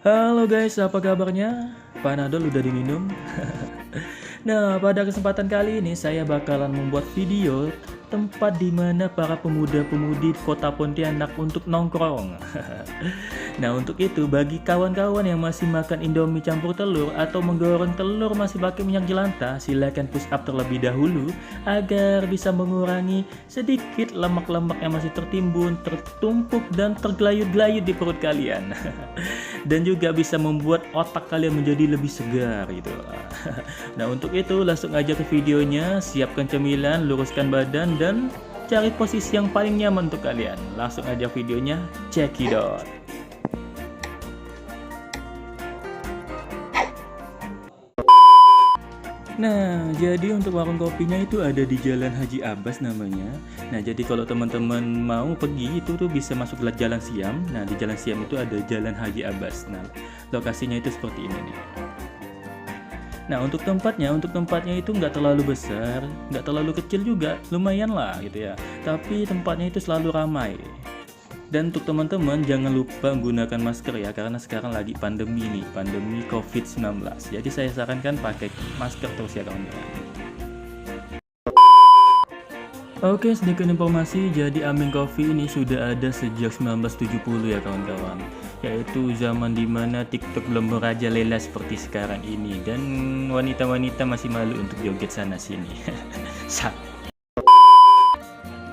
Halo guys, apa kabarnya? Panadol udah diminum? Nah, pada kesempatan kali ini saya bakalan membuat video tempat di mana para pemuda-pemudi kota Pontianak untuk nongkrong. Nah, untuk itu bagi kawan-kawan yang masih makan Indomie campur telur atau menggoreng telur masih pakai minyak jelantah, silakan push up terlebih dahulu agar bisa mengurangi sedikit lemak-lemak yang masih tertimbun, tertumpuk dan tergelayut-gelayut di perut kalian. Dan juga bisa membuat otak kalian menjadi lebih segar gitu. Nah, untuk itu langsung aja ke videonya, siapkan cemilan, luruskan badan dan cari posisi yang paling nyaman untuk kalian. Langsung aja videonya, check it out. Nah, jadi untuk warung kopinya itu ada di Jalan Haji Abbas namanya. Nah, jadi kalau teman-teman mau pergi itu tuh bisa masuk ke Jalan Siam. Nah, di Jalan Siam itu ada Jalan Haji Abbas. Nah, lokasinya itu seperti ini nih. Nah, untuk tempatnya itu nggak terlalu besar, nggak terlalu kecil juga, lumayan lah gitu ya. Tapi tempatnya itu selalu ramai. Dan untuk teman-teman jangan lupa menggunakan masker ya, karena sekarang lagi pandemi nih, pandemi COVID-19. Jadi saya sarankan pakai masker terus ya kawan-kawan. Oke, sedikit informasi, jadi Aming Coffee ini sudah ada sejak 1970 ya kawan-kawan. Yaitu zaman dimana TikTok belum merajalela seperti sekarang ini. Dan wanita-wanita masih malu untuk joget sana sini.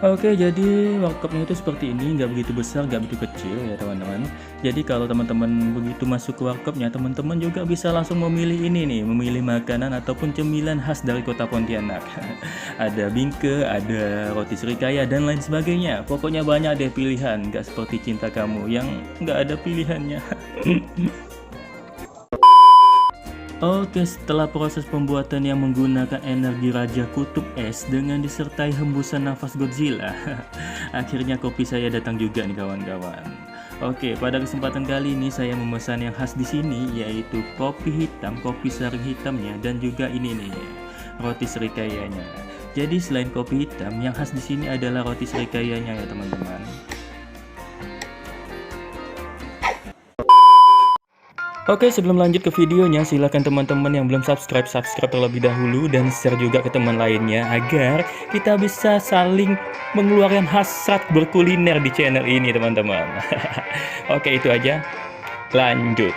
Oke, jadi warkopnya itu seperti ini, nggak begitu besar, nggak begitu kecil ya teman-teman. Jadi kalau teman-teman begitu masuk ke warkopnya, teman-teman juga bisa langsung memilih ini nih, memilih makanan ataupun cemilan khas dari kota Pontianak. Ada bingke, ada roti serikaya dan lain sebagainya. Pokoknya banyak deh pilihan, nggak seperti cinta kamu yang nggak ada pilihannya. Oke, setelah proses pembuatan yang menggunakan energi Raja Kutub Es dengan disertai hembusan nafas Godzilla, akhirnya kopi saya datang juga nih kawan-kawan. Oke, pada kesempatan kali ini saya memesan yang khas di sini yaitu kopi hitam, kopi saring hitamnya dan juga ini nih, roti serikayanya. Jadi selain kopi hitam, yang khas di sini adalah roti serikayanya ya teman-teman. Oke, sebelum lanjut ke videonya, silakan teman-teman yang belum subscribe terlebih dahulu dan share juga ke teman lainnya agar kita bisa saling mengeluarkan hasrat berkuliner di channel ini, teman-teman. Oke, itu aja. Lanjut.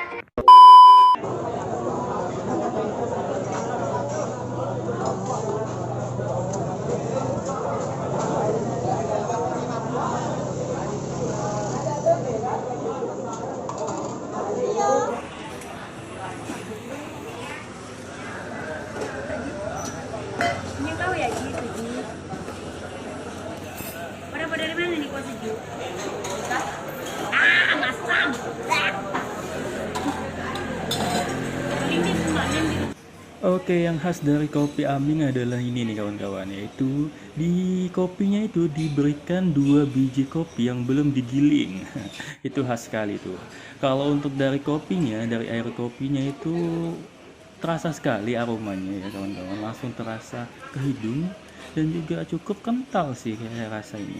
Ini tahu ya Ji, sejuk. Pada dari mana nih kok sejuk? Masam. Oke, yang khas dari kopi Aming adalah ini nih kawan-kawan, yaitu di kopinya itu diberikan 2 biji kopi yang belum digiling. Itu khas sekali tuh. Kalau untuk dari kopinya, dari air kopinya itu terasa sekali aromanya ya kawan-kawan, langsung terasa ke hidung dan juga cukup kental sih kayak rasa ini.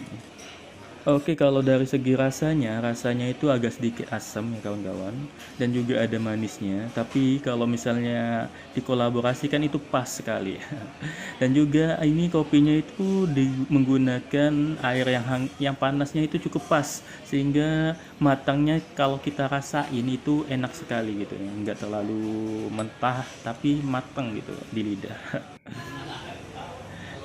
Oke, kalau dari segi rasanya itu agak sedikit asam ya kawan-kawan, dan juga ada manisnya. Tapi kalau misalnya dikolaborasikan itu pas sekali. Dan juga ini kopinya itu menggunakan air yang panasnya itu cukup pas, sehingga matangnya kalau kita rasain itu enak sekali gitu ya, nggak terlalu mentah tapi matang gitu di lidah.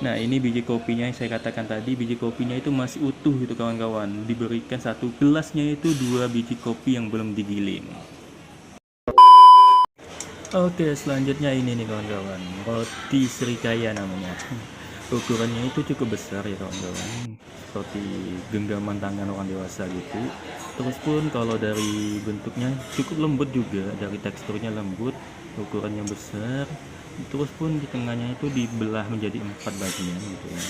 Nah, ini biji kopinya yang saya katakan tadi, biji kopinya itu masih utuh gitu kawan-kawan. Diberikan satu gelasnya itu 2 biji kopi yang belum digiling. Oke, selanjutnya ini nih kawan-kawan, roti serikaya namanya. Ukurannya itu cukup besar ya kawan-kawan, seperti genggaman tangan orang dewasa gitu. Terus pun kalau dari bentuknya cukup lembut juga, dari teksturnya lembut, ukurannya besar. Terus pun di tengahnya itu dibelah menjadi 4 bagian gitu ya.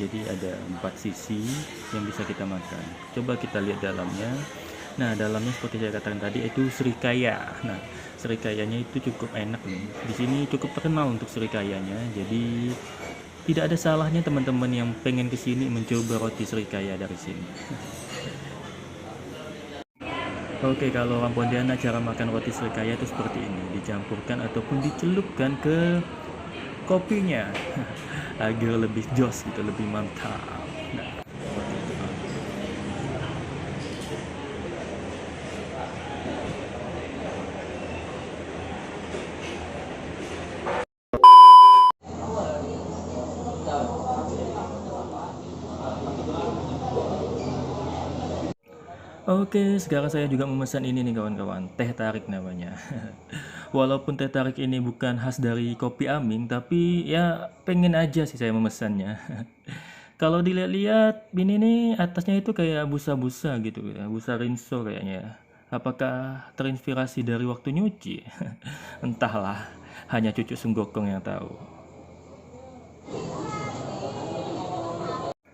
Jadi ada 4 sisi yang bisa kita makan. Coba kita lihat dalamnya. Nah, dalamnya seperti saya katakan tadi itu srikaya. Nah, srikayanya itu cukup enak nih. Di sini cukup terkenal untuk srikayanya. Jadi tidak ada salahnya teman-teman yang pengen kesini mencoba roti srikaya dari sini. Oke, kalau orang Pontianak cara makan roti srikaya itu seperti ini, dicampurkan ataupun dicelupkan ke kopinya agar lebih jos gitu, lebih mantap. Nah, seperti itu. Oke, sekarang saya juga memesan ini nih kawan-kawan, teh tarik namanya. Walaupun teh tarik ini bukan khas dari Kopi Aming, tapi ya pengen aja sih saya memesannya. Kalau dilihat-lihat, ini nih atasnya itu kayak busa-busa gitu ya, busa rinso kayaknya. Apakah terinspirasi dari waktu nyuci? Entahlah, hanya cucu Sunggokong yang tahu.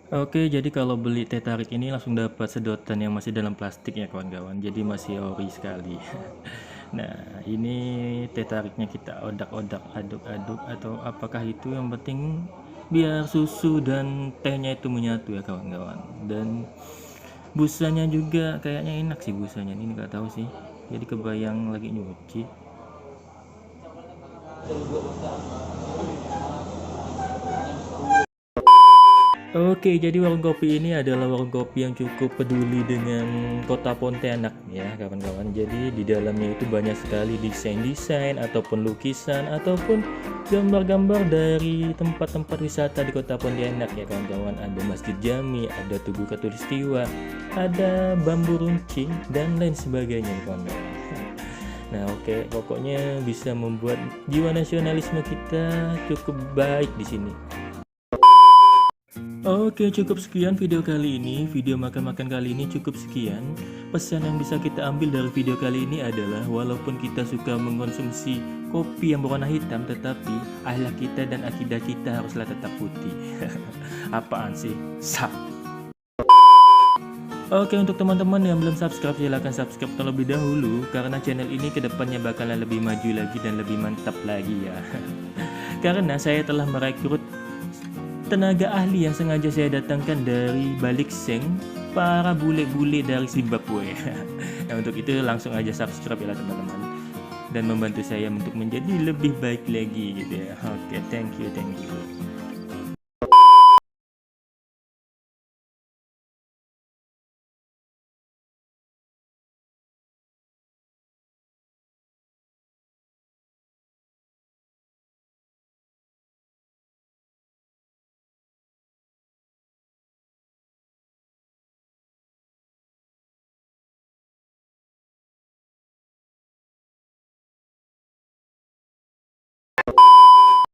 Oke, jadi kalau beli teh tarik ini langsung dapat sedotan yang masih dalam plastik ya kawan-kawan. Jadi masih ori sekali. Nah, ini teh tariknya kita odak-odak, aduk-aduk atau apakah itu, yang penting biar susu dan tehnya itu menyatu ya kawan-kawan. Dan busanya juga kayaknya enak sih busanya. Ini nggak tahu sih. Jadi kebayang lagi nyuci. Oke, jadi warung kopi ini adalah warung kopi yang cukup peduli dengan kota Pontianak ya kawan-kawan. Jadi di dalamnya itu banyak sekali desain-desain ataupun lukisan ataupun gambar-gambar dari tempat-tempat wisata di kota Pontianak ya kawan-kawan. Ada Masjid Jami, ada Tugu Katulistiwa, ada bambu runcing dan lain sebagainya kawan-kawan. Nah oke, pokoknya bisa membuat jiwa nasionalisme kita cukup baik di sini. Oke, cukup sekian video kali ini. Video makan-makan kali ini cukup sekian. Pesan yang bisa kita ambil dari video kali ini adalah walaupun kita suka mengkonsumsi kopi yang berwarna hitam, tetapi akhlak kita dan akidah kita haruslah tetap putih. Apaan sih? Sap. Oke, untuk teman-teman yang belum subscribe, silahkan subscribe terlebih dahulu karena channel ini kedepannya bakalan lebih maju lagi dan lebih mantap lagi ya. Karena saya telah merekrut tenaga ahli yang sengaja saya datangkan dari balik seng, para bule-bule dari Zimbabwe. Nah untuk itu langsung aja subscribe ya teman-teman, dan membantu saya untuk menjadi lebih baik lagi gitu ya. Oke, thank you.